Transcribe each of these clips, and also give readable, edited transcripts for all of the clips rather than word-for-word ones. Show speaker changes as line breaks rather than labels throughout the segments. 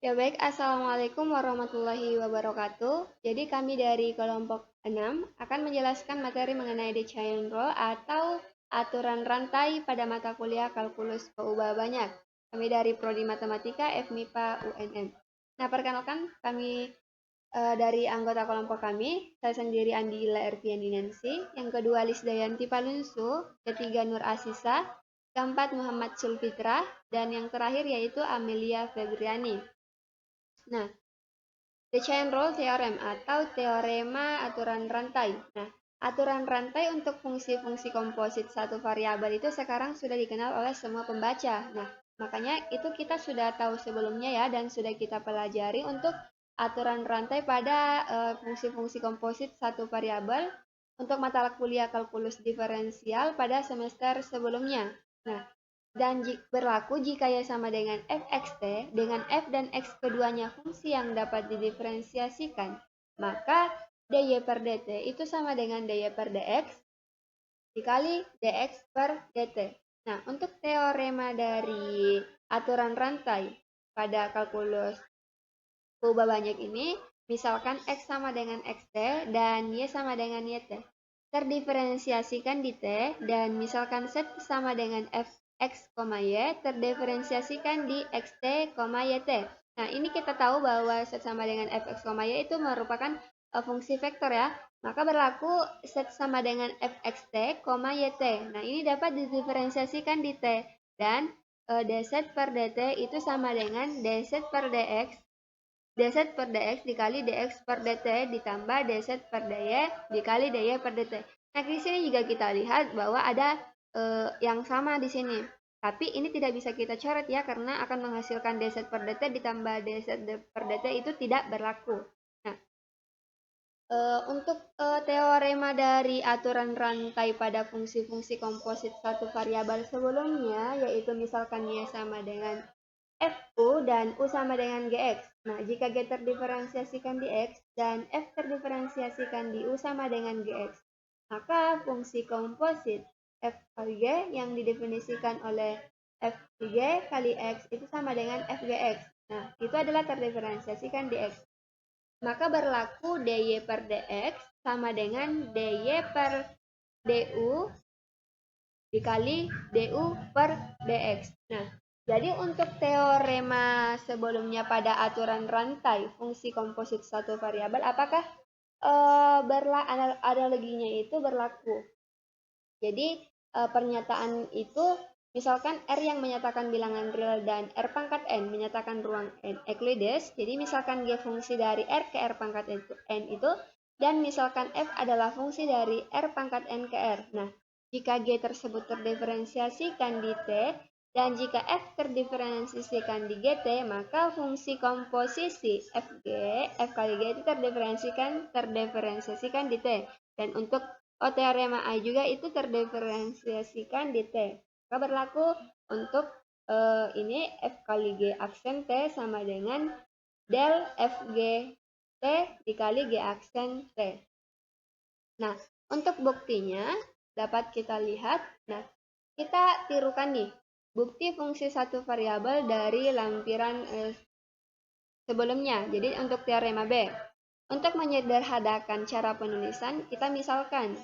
Ya baik, Assalamualaikum warahmatullahi wabarakatuh. Jadi kami dari kelompok 6 akan menjelaskan materi mengenai the chain rule atau aturan rantai pada mata kuliah kalkulus peubah banyak. Kami dari Prodi Matematika FMIPA UNM. Nah, perkenalkan kami dari anggota kelompok kami, saya sendiri Andila Erviandi Nancy, yang kedua Lisdayanti Palunsu, ketiga Nur Asisa, keempat Muhammad Sulfitra, dan yang terakhir yaitu Amelia Febriani. Nah, the chain rule theorem atau teorema aturan rantai. Nah, aturan rantai untuk fungsi-fungsi komposit satu variabel itu sekarang sudah dikenal oleh semua pembaca. Nah, makanya itu kita sudah tahu sebelumnya ya dan sudah kita pelajari untuk aturan rantai pada fungsi-fungsi komposit satu variabel untuk mata kuliah kalkulus diferensial pada semester sebelumnya. Nah, dan berlaku jika Y sama dengan fxt, dengan f dan x keduanya fungsi yang dapat didiferensiasikan, maka dy per dt itu sama dengan dy per dx dikali dx per dt. Nah, untuk teorema dari aturan rantai pada kalkulus peubah banyak ini, misalkan x sama dengan xt dan y sama dengan yt, terdiferensiasikan di t, dan misalkan z sama dengan fx, y terdiferensiasikan di xt, yt. Nah, ini kita tahu bahwa z sama dengan fx, y itu merupakan fungsi vektor ya. Maka berlaku z sama dengan fxt, yt. Nah, ini dapat didiferensiasikan di t, dan dz per dt itu sama dengan dz per dx dz per dx dikali dx per dt ditambah dz per dy dikali dy per dt. Nah, di sini juga kita lihat bahwa ada yang sama di sini. Tapi ini tidak bisa kita coret ya karena akan menghasilkan dz per dt ditambah dz per dt itu tidak berlaku. Nah, untuk teorema dari aturan rantai pada fungsi-fungsi komposit satu variabel sebelumnya, yaitu misalkan Y sama dengan FU dan U sama dengan GX. Nah, jika G terdiferensiasikan di X dan F terdiferensiasikan di U sama dengan GX, maka fungsi komposit F kali G yang didefinisikan oleh F G kali X itu sama dengan FGX. Nah, itu adalah terdiferensiasikan di X. Maka berlaku dy per dx sama dengan dy per du dikali du per dx. Nah, jadi untuk teorema sebelumnya pada aturan rantai fungsi komposit satu variabel, apakah analoginya itu berlaku? Jadi pernyataan itu misalkan R yang menyatakan bilangan real dan R pangkat N menyatakan ruang N Euclides. Jadi misalkan G fungsi dari R ke R pangkat N itu, dan misalkan F adalah fungsi dari R pangkat N ke R. Nah, jika G tersebut terdiferensiasikan di T, dan jika F terdiferensiasikan di GT, maka fungsi komposisi F kali G itu terdiferensiasikan di T. Dan untuk teorema A juga itu terdiferensiasikan di T. Maka berlaku untuk ini F kali G aksen T sama dengan del FG T dikali G aksen T. Nah, untuk buktinya dapat kita lihat. Nah, kita tirukan nih bukti fungsi satu variabel dari lampiran sebelumnya. Jadi untuk teorema B, untuk menyederhanakan cara penulisan, kita misalkan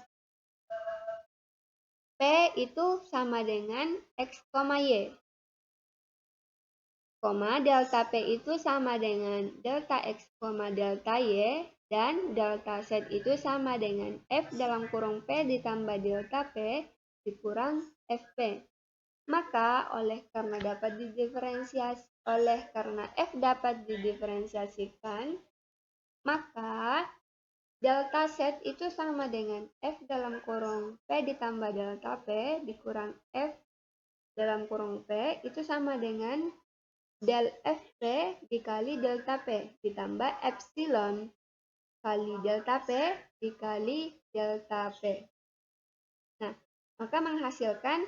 P itu sama dengan X, Y. Delta P itu sama dengan delta X, delta Y. Dan delta Z itu sama dengan F dalam kurung P ditambah delta P dikurang FP. Maka karena F dapat didiferensiasikan, maka delta Z itu sama dengan F dalam kurung P ditambah delta P dikurang F dalam kurung P itu sama dengan del FP dikali delta P ditambah epsilon kali delta P dikali delta P. Nah, maka menghasilkan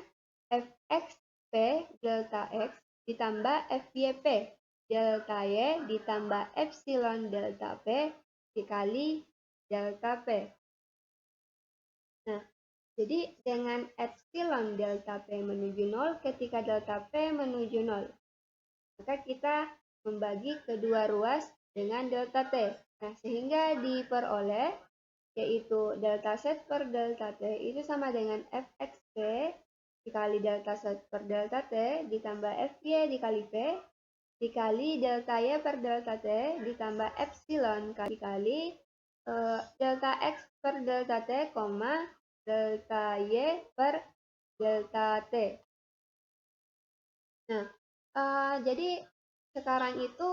Fxp delta X ditambah Fyp delta Y ditambah epsilon delta P dikali delta P. Nah, jadi dengan epsilon delta P menuju 0 ketika delta P menuju 0, maka kita membagi kedua ruas dengan delta T. Nah, sehingga diperoleh yaitu delta Z per delta T itu sama dengan Fxp dikali delta Z per delta T ditambah Fy dikali P dikali delta Y per delta T ditambah epsilon dikali delta X per delta T, delta Y per delta T. Nah, jadi sekarang itu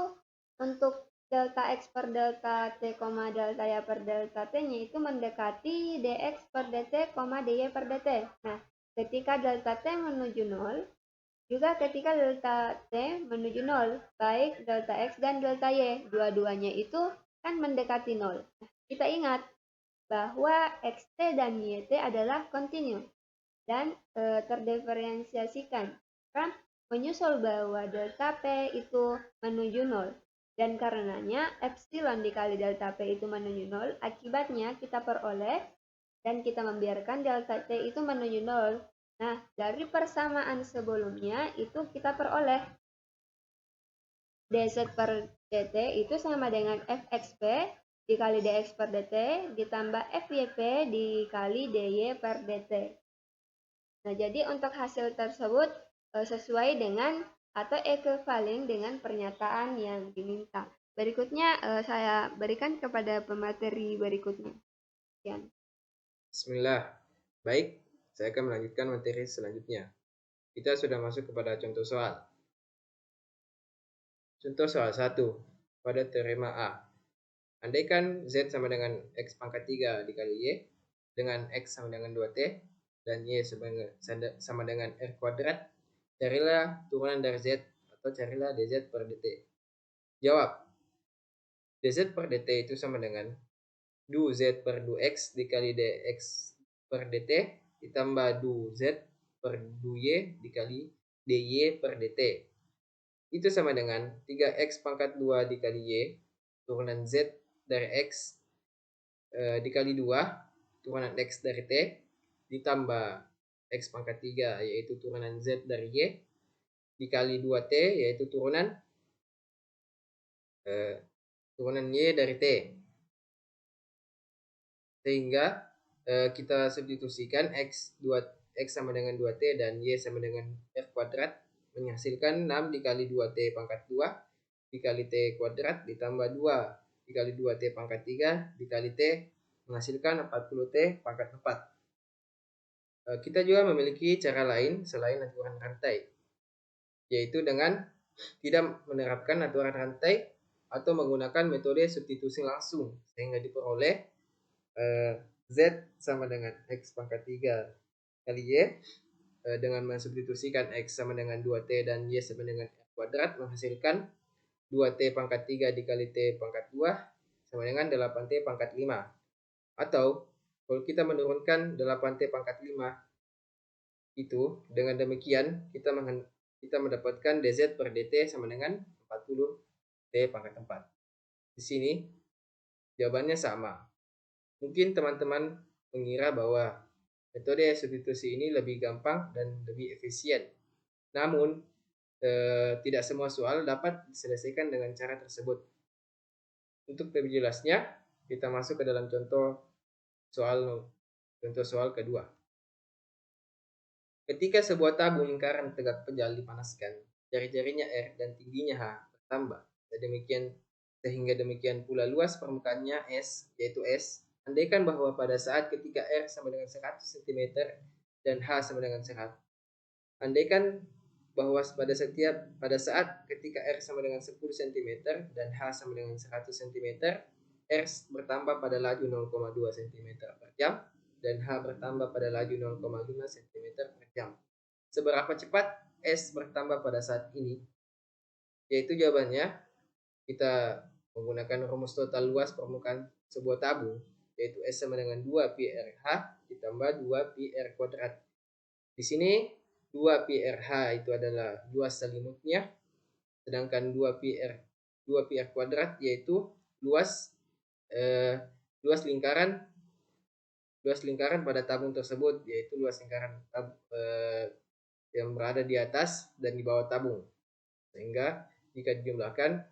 untuk delta X per delta T, delta Y per delta T-nya itu mendekati dx per dt, dy per dt. Nah, ketika delta T menuju 0, juga ketika delta T menuju 0, baik delta X dan delta Y, dua-duanya itu kan mendekati 0. Nah, kita ingat bahwa xt dan yt adalah kontinu dan terdiferensiasikan. Kan menyusul bahwa delta P itu menuju 0. Dan karenanya epsilon dikali delta P itu menuju 0, akibatnya kita peroleh dan kita membiarkan delta T itu menuju 0. Nah, dari persamaan sebelumnya itu kita peroleh dz per dt itu sama dengan fxp dikali dx per dt ditambah fyp dikali dy per dt. Nah, jadi untuk hasil tersebut sesuai dengan atau ekivalen dengan pernyataan yang diminta. Berikutnya saya berikan kepada pemateri berikutnya. Sekian.
Bismillah. Baik, saya akan melanjutkan materi selanjutnya. Kita sudah masuk kepada contoh soal. Contoh soal 1 pada teorema A. Andaikan Z sama dengan X pangkat 3 dikali Y, dengan X sama dengan 2T, dan Y sama dengan R kuadrat, carilah turunan dari Z atau carilah dz per dt. Jawab. Dz per dt itu sama dengan du Z per du X dikali dx per dt ditambah du Z per du Y dikali dy per dt. Itu sama dengan 3x pangkat 2 dikali Y turunan Z dari X dikali 2 turunan X dari T ditambah X pangkat 3 yaitu turunan Z dari Y dikali 2T yaitu turunan Y dari T. Sehingga kita substitusikan X sama dengan 2T dan Y sama dengan R kuadrat menghasilkan 6 dikali 2T pangkat 2 dikali T kuadrat ditambah 2 dikali 2T pangkat 3 dikali T menghasilkan 40T pangkat 4. Kita juga memiliki cara lain selain aturan rantai, yaitu dengan tidak menerapkan aturan rantai atau menggunakan metode substitusi langsung, sehingga diperoleh Z sama dengan X pangkat 3 kali Y dengan mensubstitusikan X sama dengan 2T dan Y sama dengan R kuadrat menghasilkan 2T pangkat 3 dikali T pangkat 2 sama dengan 8T pangkat 5. Atau kalau kita menurunkan 8T pangkat 5 itu, dengan demikian kita mendapatkan dz per dt sama dengan 40T pangkat 4. Di sini jawabannya sama. Mungkin teman-teman mengira bahwa metode substitusi ini lebih gampang dan lebih efisien. Namun, tidak semua soal dapat diselesaikan dengan cara tersebut. Untuk lebih jelasnya, kita masuk ke dalam contoh soal kedua. Ketika sebuah tabung lingkaran tegak pejal dipanaskan, jari-jarinya R dan tingginya H bertambah. Sehingga demikian pula luas permukaannya S, yaitu S. Andaikan bahwa pada saat ketika R sama dengan 100 cm dan H sama dengan 100. Andaikan bahwa pada saat ketika R sama dengan 10 cm dan H sama dengan 100 cm, R bertambah pada laju 0,2 cm per jam dan H bertambah pada laju 0,5 cm per jam. Seberapa cepat S bertambah pada saat ini? Yaitu jawabannya kita menggunakan rumus total luas permukaan sebuah tabung, yaitu S sama dengan 2 pi RH ditambah 2 pi R kuadrat. Di sini 2 pi RH itu adalah luas selimutnya, sedangkan 2 pi R kuadrat yaitu luas lingkaran pada tabung tersebut, yaitu luas lingkaran yang berada di atas dan di bawah tabung. Sehingga jika dijumlahkan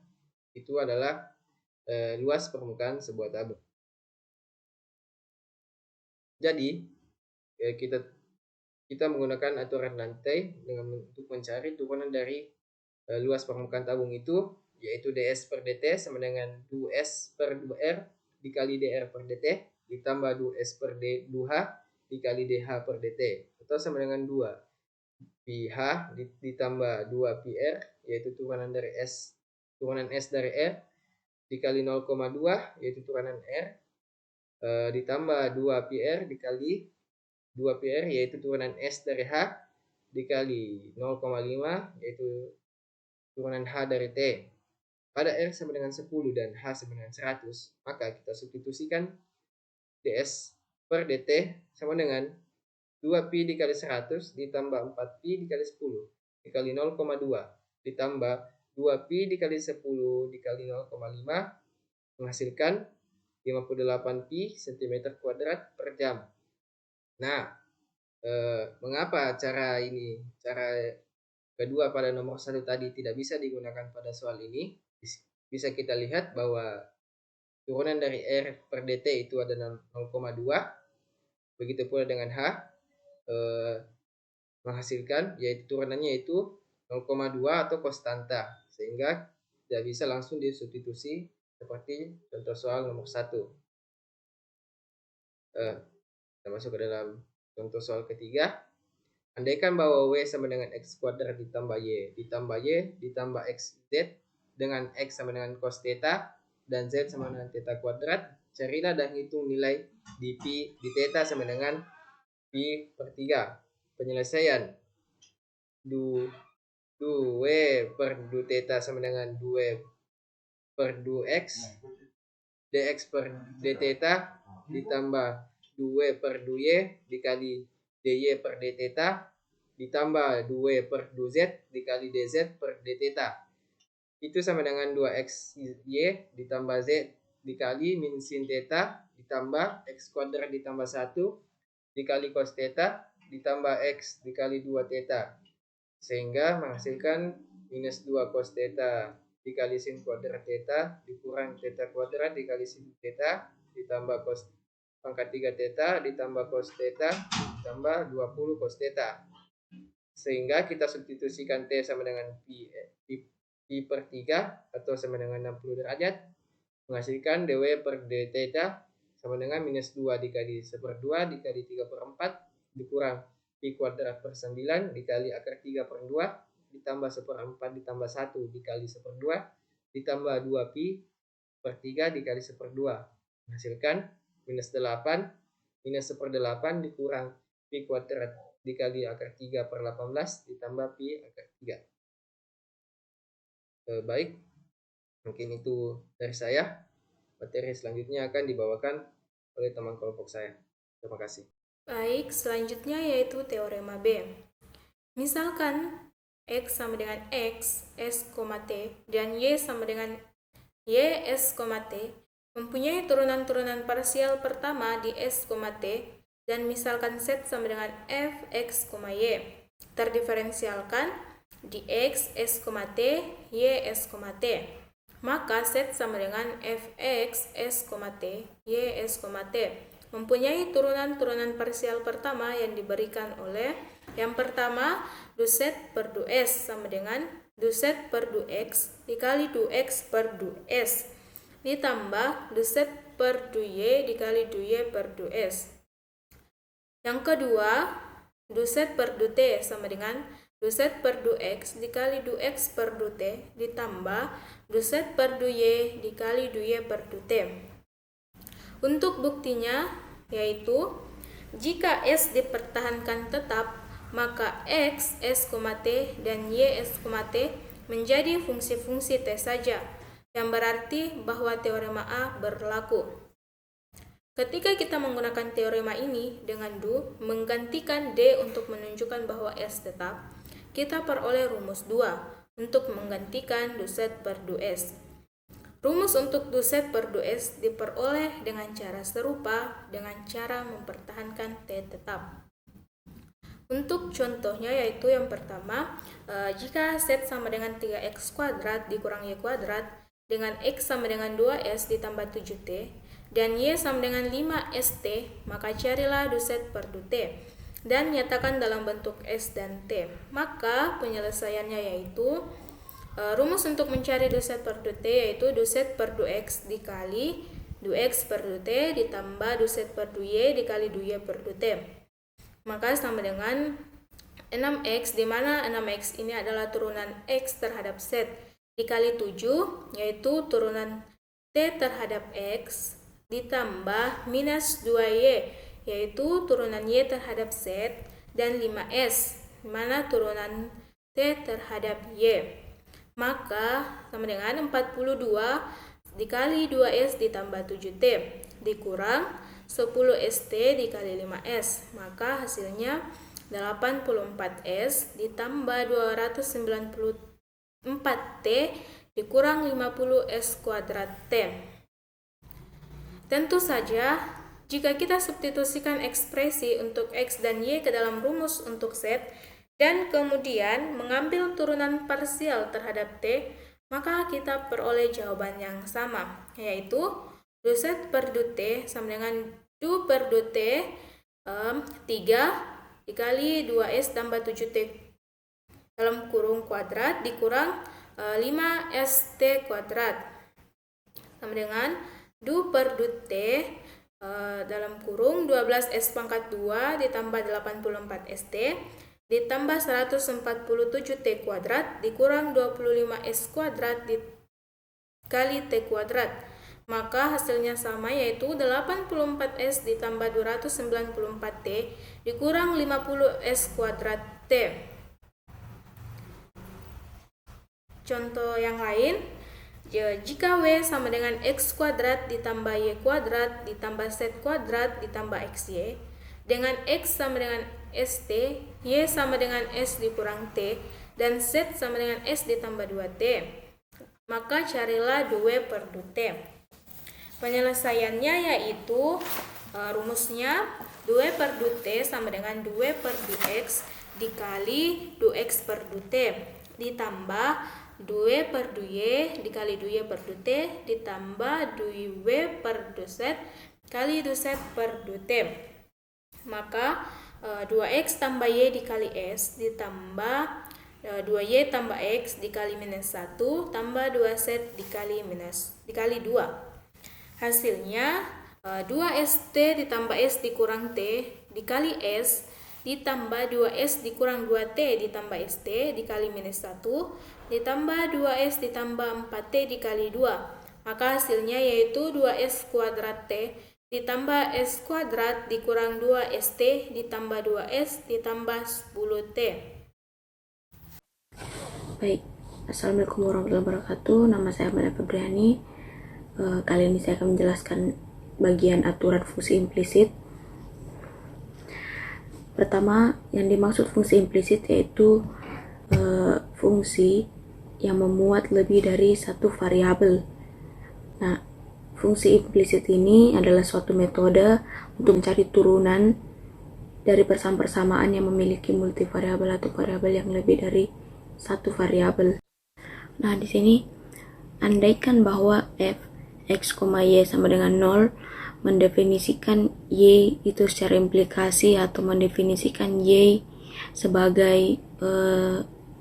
itu adalah luas permukaan sebuah tabung. Jadi kita menggunakan aturan rantai untuk mencari turunan dari luas permukaan tabung itu, yaitu ds per dt sama dengan 2s per 2r dikali dr per dt ditambah 2s per 2h dikali dh per dt, atau sama dengan 2 pi h ditambah 2 pi r, yaitu turunan s dari r dikali 0,2 yaitu turunan r, ditambah 2 pi r dikali 2 pi r yaitu turunan s dari h dikali 0,5 yaitu turunan h dari t. Pada r sama dengan 10 dan h sama dengan 100, maka kita substitusikan ds per dt sama dengan 2pi dikali 100 ditambah 4pi dikali 10 dikali 0,2 ditambah 2pi dikali 10 dikali 0,5 menghasilkan 58pi cm kuadrat per jam. Nah, mengapa cara kedua pada nomor 1 tadi tidak bisa digunakan pada soal ini? Bisa kita lihat bahwa turunan dari R per dt itu ada 0,2. Begitu pula dengan H menghasilkan, yaitu turunannya itu 0,2 atau konstanta, sehingga tidak bisa langsung disubstitusi seperti contoh soal nomor 1. Kita masuk ke dalam contoh soal ketiga. Andaikan bahwa W sama dengan X kuadrat ditambah Y ditambah XZ dengan X sama dengan cos theta dan Z sama dengan theta kuadrat, carilah dan hitung nilai di pi di theta sama dengan pi per 3. Penyelesaian du W per du theta sama dengan 2 per du X dx per d theta ditambah 2 per du Y dikali dy per d theta ditambah 2 per du Z dikali dz per d theta. Itu sama dengan 2x y ditambah z dikali min sin theta ditambah x kuadrat ditambah 1 dikali cos theta ditambah x dikali 2 theta, sehingga menghasilkan minus 2 cos theta dikali sin kuadrat theta dikurang theta kuadrat dikali sin theta ditambah cos pangkat 3 theta ditambah cos theta ditambah 20 cos theta, sehingga kita substitusikan T sama dengan pi per 3 atau sama dengan 60 derajat, menghasilkan dw per d theta sama dengan minus 2 dikali 1/2 dikali 3/4 dikurang pi kuadrat per 9 dikali akar 3/2 ditambah 1/4 ditambah 1 dikali 1/2 ditambah 2 pi per 3 dikali 1/2, menghasilkan minus 8 minus 1/8 dikurang pi kuadrat dikali akar 3/18 ditambah pi akar 3. Baik, mungkin itu dari saya. Materi selanjutnya akan dibawakan oleh teman kelompok saya. Terima kasih.
Baik, selanjutnya yaitu teorema B. Misalkan X sama dengan X, S, T, dan Y sama dengan Y, S, T mempunyai turunan-turunan parsial pertama di S, T, dan misalkan Z sama dengan F, X, Y. Terdiferensialkan di X, S, T, Y, S, T. Maka Z sama dengan Fx, S, T, Y, S, T mempunyai turunan-turunan parsial pertama yang diberikan oleh yang pertama du Z per du S sama dengan du Z per du X dikali du X per du S ditambah du Z per du Y dikali du Y per du S. Yang kedua, du Z per du T sama dengan du Z per du X dikali du X per du T ditambah du Z per du Y dikali du Y per du T. Untuk buktinya yaitu jika S dipertahankan tetap, maka X, S, T, dan Y, S, T menjadi fungsi-fungsi T saja, yang berarti bahwa teorema A berlaku. Ketika kita menggunakan teorema ini dengan du menggantikan D untuk menunjukkan bahwa S tetap, kita peroleh rumus 2 untuk menggantikan du Z per du S. Rumus untuk du Z per du S diperoleh dengan cara serupa dengan cara mempertahankan T tetap. Untuk contohnya yaitu yang pertama, jika Z sama dengan 3x kuadrat dikurang Y kuadrat dengan X sama dengan 2S ditambah 7T dan Y sama dengan 5ST, maka carilah du Z per du T dan nyatakan dalam bentuk S dan T. Maka penyelesaiannya yaitu rumus untuk mencari du Z per du T yaitu du Z per du X dikali du X per du T ditambah du Z per du Y dikali du Y per du T. Maka sama dengan 6X, di mana 6X ini adalah turunan X terhadap Z dikali 7, yaitu turunan T terhadap X, ditambah minus 2Y, yaitu turunan Y terhadap Z, dan 5S, di mana turunan T terhadap Y. Maka sama dengan 42 dikali 2S ditambah 7T, dikurang 10ST dikali 5S, maka hasilnya 84S ditambah 294T dikurang 50S kuadrat T. Tentu saja, jika kita substitusikan ekspresi untuk X dan Y ke dalam rumus untuk Z, dan kemudian mengambil turunan parsial terhadap T, maka kita peroleh jawaban yang sama, yaitu du Z per du T sama dengan du per du T 3 dikali 2S tambah 7T dalam kurung kuadrat dikurang 5ST kuadrat sama dengan du per du T dalam kurung 12S pangkat 2 ditambah 84ST ditambah 147T kuadrat dikurang 25S kuadrat dikali T kuadrat. Maka hasilnya sama, yaitu 84S ditambah 294T dikurang 50S kuadrat T. Contoh yang lain, jika W sama dengan X kuadrat ditambah Y kuadrat ditambah Z kuadrat ditambah XY, dengan X sama dengan ST, Y sama dengan S dikurang T, dan Z sama dengan S ditambah 2T, maka carilah du W per du T. Penyelesaiannya yaitu rumusnya du W per du T sama dengan du W per du X dikali du X per du T ditambah du W per du Y dikali du Y per du T ditambah du W per du Z kali du Z per du T. Maka 2X tambah Y dikali S ditambah 2Y tambah X dikali minus 1 tambah 2Z dikali 2. Hasilnya 2ST ditambah S dikurang T dikali S ditambah 2S dikurang 2T ditambah ST dikali minus 1 ditambah 2S ditambah 4T dikali 2. Maka hasilnya yaitu 2S kuadrat T ditambah S kuadrat dikurang 2ST ditambah 2S ditambah 10T.
Baik, Assalamualaikum warahmatullahi wabarakatuh. Nama saya Mada Febriani. Kali ini saya akan menjelaskan bagian aturan fungsi implisit. Pertama, yang dimaksud fungsi implisit yaitu fungsi yang memuat lebih dari satu variabel. Nah, fungsi implisit ini adalah suatu metode untuk mencari turunan dari persamaan-persamaan yang memiliki multivariabel atau variabel yang lebih dari satu variabel. Nah, di sini andaikan bahwa f X, Y sama dengan 0 mendefinisikan Y itu secara implikasi atau mendefinisikan Y sebagai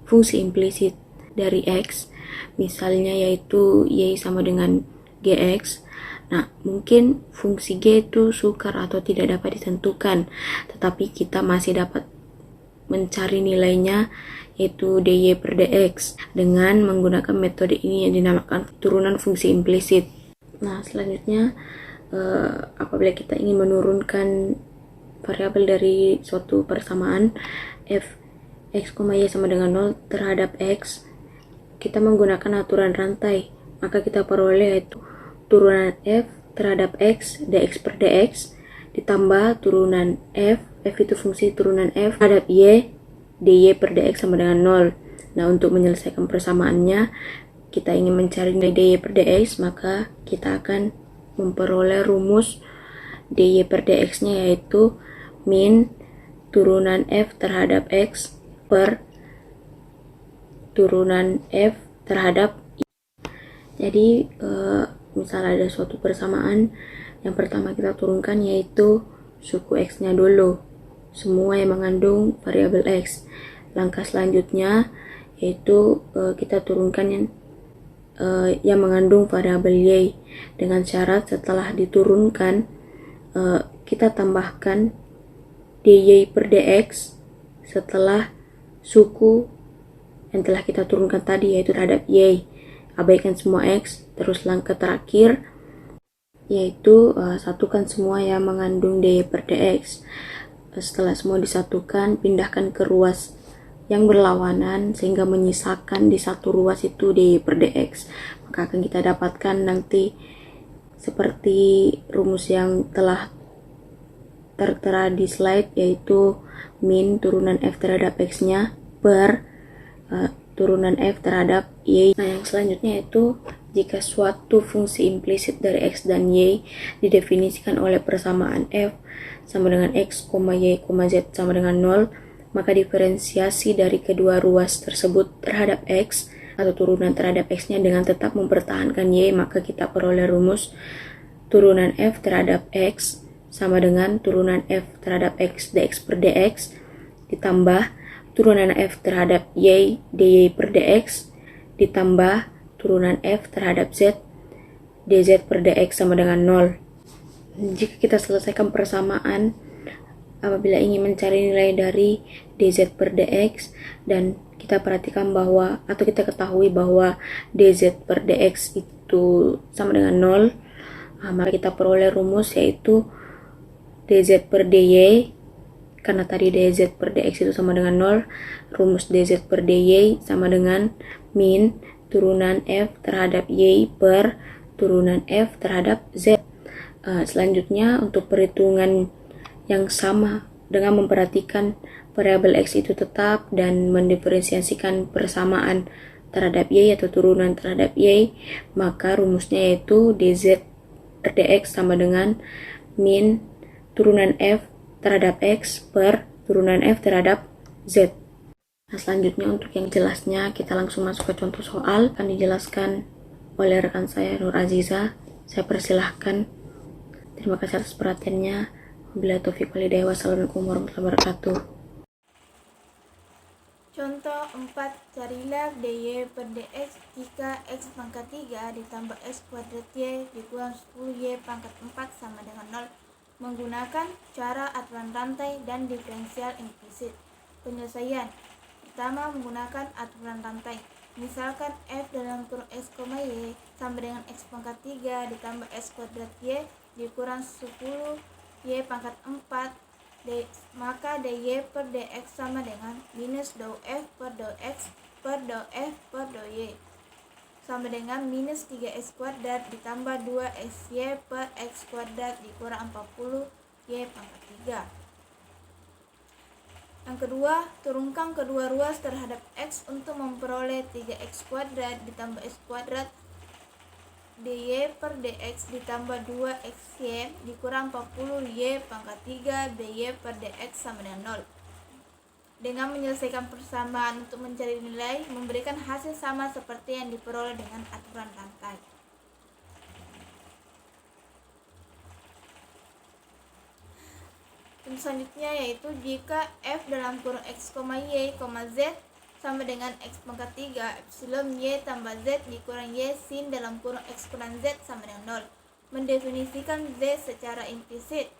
fungsi implisit dari X, misalnya yaitu Y sama dengan GX. Nah, mungkin fungsi G itu sukar atau tidak dapat ditentukan, tetapi kita masih dapat mencari nilainya yaitu dy per dx dengan menggunakan metode ini yang dinamakan turunan fungsi implisit. Nah, selanjutnya apabila kita ingin menurunkan variabel dari suatu persamaan f X, Y sama dengan 0 terhadap X, kita menggunakan aturan rantai, maka kita peroleh yaitu turunan f terhadap X dx per dx ditambah turunan f itu fungsi turunan f terhadap y dy per dx sama dengan 0. Nah, untuk menyelesaikan persamaannya, kita ingin mencari nilai dy per dx, maka kita akan memperoleh rumus dy per dx nya yaitu min turunan F terhadap X per turunan F terhadap Y. Jadi misal ada suatu persamaan, yang pertama kita turunkan yaitu suku X-nya dulu, semua yang mengandung variabel X. Langkah selanjutnya yaitu kita turunkan yang mengandung variabel Y, dengan syarat setelah diturunkan kita tambahkan dy per dx setelah suku yang telah kita turunkan tadi yaitu terhadap Y. Abaikan semua X. Terus langkah terakhir yaitu satukan semua yang mengandung dy per dx. Setelah semua disatukan, pindahkan ke ruas yang berlawanan sehingga menyisakan di satu ruas itu dy per dx. Maka akan kita dapatkan nanti seperti rumus yang telah tertera di slide, yaitu min turunan F terhadap X-nya per turunan F terhadap Y. Nah, yang selanjutnya yaitu jika suatu fungsi implisit dari X dan Y didefinisikan oleh persamaan F sama dengan X, Y, Z sama dengan 0, maka diferensiasi dari kedua ruas tersebut terhadap X atau turunan terhadap X-nya dengan tetap mempertahankan Y, maka kita peroleh rumus turunan F terhadap X sama dengan turunan F terhadap X dx per dx ditambah turunan F terhadap Y dy per dx ditambah turunan F terhadap Z dz per dx sama dengan 0. Jika kita selesaikan persamaan apabila ingin mencari nilai dari dz per dx, dan kita perhatikan bahwa atau kita ketahui bahwa dz per dx itu sama dengan 0, maka kita peroleh rumus yaitu dz per dy. Karena tadi dz per dx itu sama dengan 0, rumus dz per dy sama dengan min turunan F terhadap Y per turunan F terhadap Z. Selanjutnya untuk perhitungan yang sama dengan memperhatikan variabel X itu tetap dan mendiferensiasikan persamaan terhadap Y atau turunan terhadap Y, maka rumusnya yaitu dz per dx sama dengan min turunan F terhadap X per turunan F terhadap Z. Nah, selanjutnya untuk yang jelasnya kita langsung masuk ke contoh soal. Akan dijelaskan oleh rekan saya Nur Aziza. Saya persilahkan. Terima kasih atas perhatiannya. Wabillahi taufiq wal hidayah. Wassalamualaikum warahmatullahi wabarakatuh.
Contoh 4. Carilah dy per dx jika x pangkat 3 ditambah x kuadrat y dikurang 10y pangkat 4 sama dengan 0 menggunakan cara aturan rantai dan diferensial implisit. Penyelesaian. Pertama, menggunakan aturan rantai. Misalkan f dalam kurung x, y sama dengan x pangkat 3 ditambah x kuadrat y dikurang 10 y pangkat 4, maka dy per dx sama dengan minus dou f per dou x per dou f per dou y sama dengan minus 3x kuadrat ditambah 2xy per x kuadrat dikurang 40 y pangkat 3. Yang kedua, turunkan kedua ruas terhadap x untuk memperoleh 3x kuadrat ditambah x kuadrat dy per dx ditambah 2xy dikurang 40 y pangkat 3 dy per dx sama dengan 0. Dengan menyelesaikan persamaan untuk mencari nilai memberikan hasil sama seperti yang diperoleh dengan aturan rantai. Contoh selanjutnya yaitu jika f dalam kurung x, y, z sama dengan x pangkat 3 epsilon y tambah z dikurang y sin dalam kurung x kurang z sama dengan 0. Mendefinisikan z secara implisit.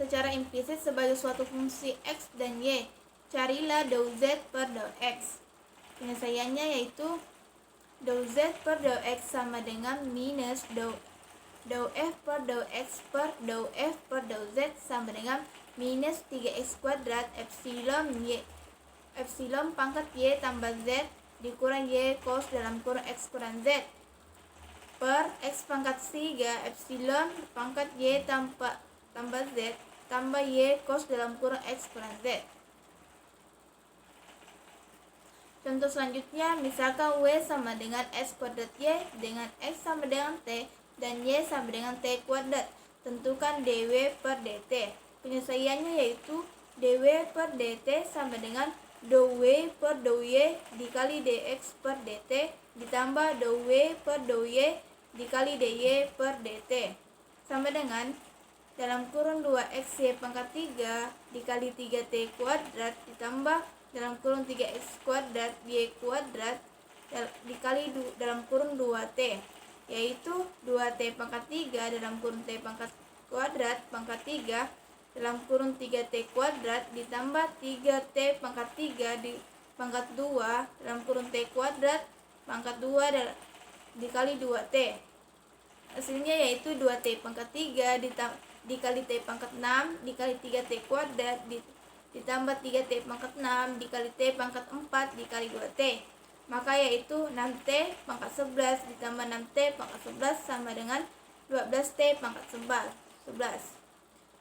Secara implisit sebagai suatu fungsi x dan y, carilah dou z per dou x. Penyelesaiannya yaitu dou z per dou x sama dengan minus dou f per dou x per dou f per dou z sama dengan minus 3x kuadrat epsilon pangkat y tambah z dikurang y cos dalam kurung x kurang z per x pangkat 3 epsilon pangkat y tambah z tambah y cos dalam kurung x kurang z. Contoh selanjutnya, misalkan W sama dengan X kuadrat Y dengan X sama dengan T dan Y sama dengan T kuadrat. Tentukan dW per dt. Penyelesaiannya yaitu dW per dt sama dengan dW per dY dikali dx per dt ditambah dW per dY dikali dy per dt. Sama dengan dalam kurung 2x pangkat 3 dikali 3t kuadrat ditambah dalam kurung 3x kuadrat y kuadrat dikali dalam kurung 2t, yaitu 2t pangkat 3 dalam kurung t pangkat kuadrat pangkat 3 dalam kurung 3t kuadrat ditambah 3t pangkat 3 di pangkat 2 dalam kurung t kuadrat pangkat 2 dikali 2t. Hasilnya yaitu 2t pangkat 3 dikali t pangkat 6 dikali 3t kuadrat ditambah 3t pangkat 6 dikali t pangkat 4 dikali 2t. Maka yaitu 6t pangkat 11 ditambah 6t pangkat 11 sama dengan 12t pangkat 11.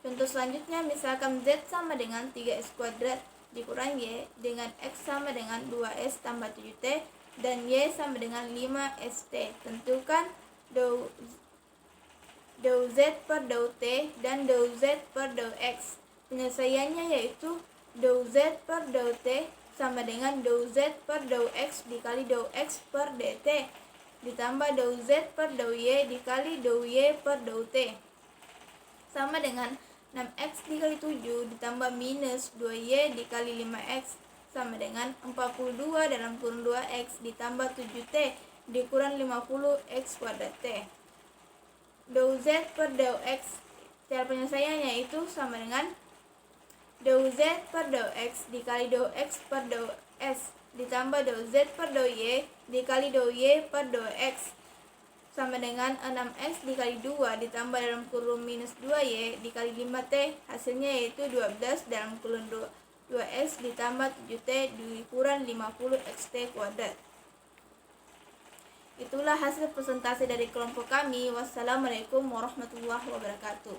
Contoh selanjutnya, misalkan z sama dengan 3s kuadrat dikurang y dengan x sama dengan 2s tambah 7t dan y sama dengan 5st. Tentukan dou z per dou t dan dou z per dou x. Penyelesaiannya yaitu dou z per dou t sama dengan dou z per dou x dikali dou x per dt ditambah dou z per dou y dikali dou y per dou t sama dengan 6x dikali 7 ditambah minus 2y dikali 5x sama dengan 42 dalam kurung 2x ditambah 7t dikurang 50x kuadrat t. Dou z per dou x, cara penyelesaiannya itu sama dengan dou z per dou x dikali dou x per dou s ditambah dou z per dou y dikali dou y per dou x sama dengan 6x dikali 2 ditambah dalam kurung minus 2y dikali 5t. Hasilnya yaitu 12 dalam kurung 2x ditambah 7t dikurang 50xt kuadrat. Itulah hasil presentasi dari kelompok kami. Wassalamualaikum warahmatullahi wabarakatuh.